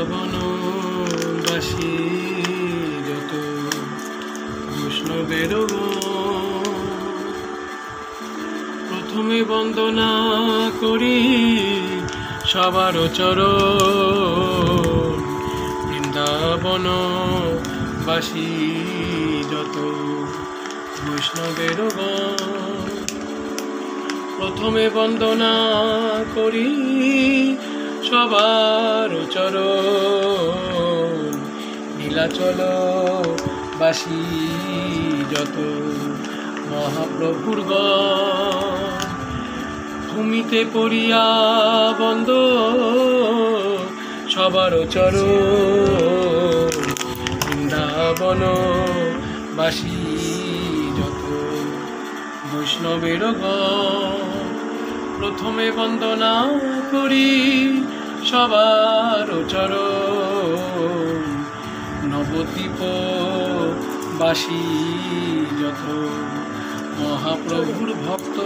বৃন্দাবনবাসী যত বৈষ্ণবের প্রথমে বন্দনা করি সবার চরণ। বৃন্দাবনবাসী যত বৈষ্ণবের প্রথমে বন্দনা করি সবার চরণ। নীলাচল বাসী যত মহাপ্রভুর ভূমিতে পড়িয়া বন্দ সবার চরণ। বৃন্দাবন বাসী যত বৈষ্ণবের প্রথমে বন্দনা করি সবার চরণ। নবদ্বীপ বাসী যত মহাপ্রভুর ভক্ত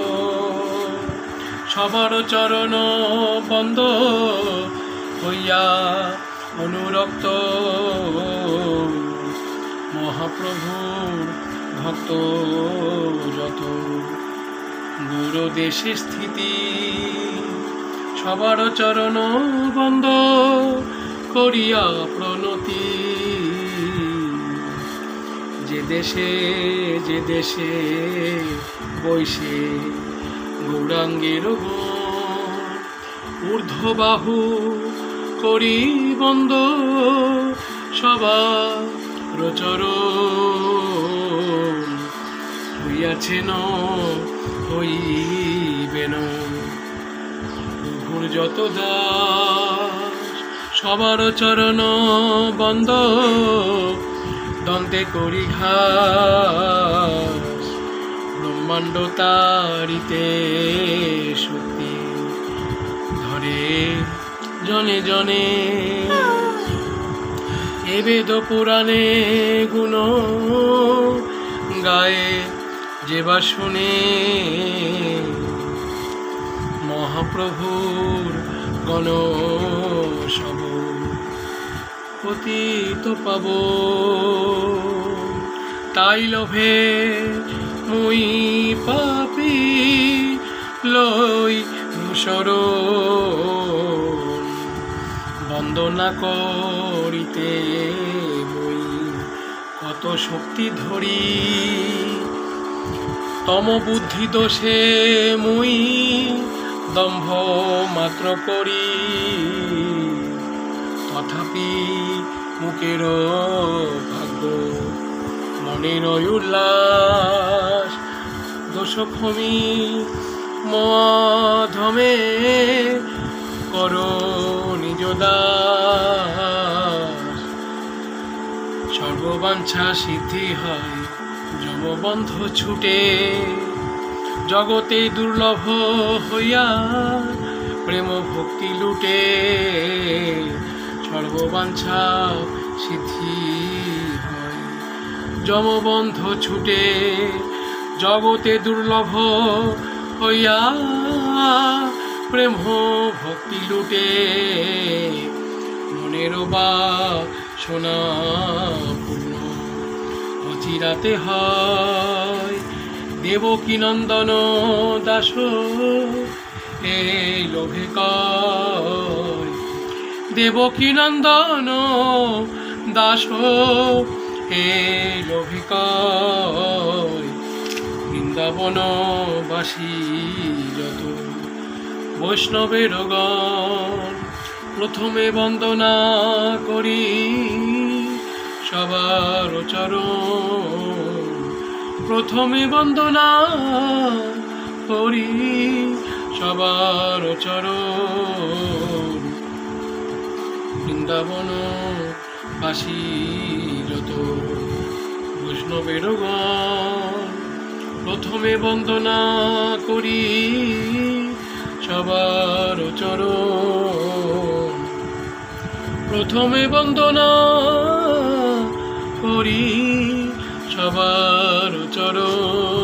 সবার চরণ বন্দ হইয়া অনুরক্ত। মহাপ্রভুর ভক্ত যত দূরদেশে স্থিতি সবার চরণ বন্দ করিয়া প্রণতি। যে দেশে বৈশে গৌরাঙ্গের ঊর্ধ্ববাহু করি বন্দ সবার চরণ। হইয়াছেন হইবেন প্রভুর যত দাস সবার চরণ বন্দ দন্তে করি ঘাস। ব্রহ্মাণ্ড তারিতে শক্তি ধরে জনে জনে এ বেদ পুরাণে গুণ গায়ে যে বা শুনে। মহাপ্রভুর গণ সব পতিত পাব তাই লোভে মুই পাপি লই শরণ। বন্দনা করিতে মুই কত শক্তি ধরি তম বুদ্ধি দোষে মুই দম্ভ মাত্র করি। তথাপি মুখের ভাগ্য মনের উল্লাস দোষ ক্ষমি মধমে করো নিজ দাস। সর্ববাঞ্ছা সিদ্ধি হয় যমবন্ধ ছুটে জগতে দুর্লভ হইয়া প্রেম ভক্তি লুটে। সর্ববাঞ্ছা সিদ্ধি হয় যমবন্ধ ছুটে জগতে দুর্লভ হইয়া প্রেম ভক্তি লুটে। মনের বা সোনা পূর্ণ অচিরাতে হয় দেবকী নন্দন দাস এই লোভে কয়। দেবকী নন্দন দাস এই লোভে কয়। বৃন্দাবনবাসী যত বৈষ্ণবের গণ প্রথমে বন্দনা করি সবার চরণ। প্রথমে বন্দনা করি সবার চরণ। বৃন্দাবনবাসী যত বৈষ্ণবের গণ প্রথমে বন্দনা করি সবার চরণ। প্রথমে বন্দনা করি সবার চরণ।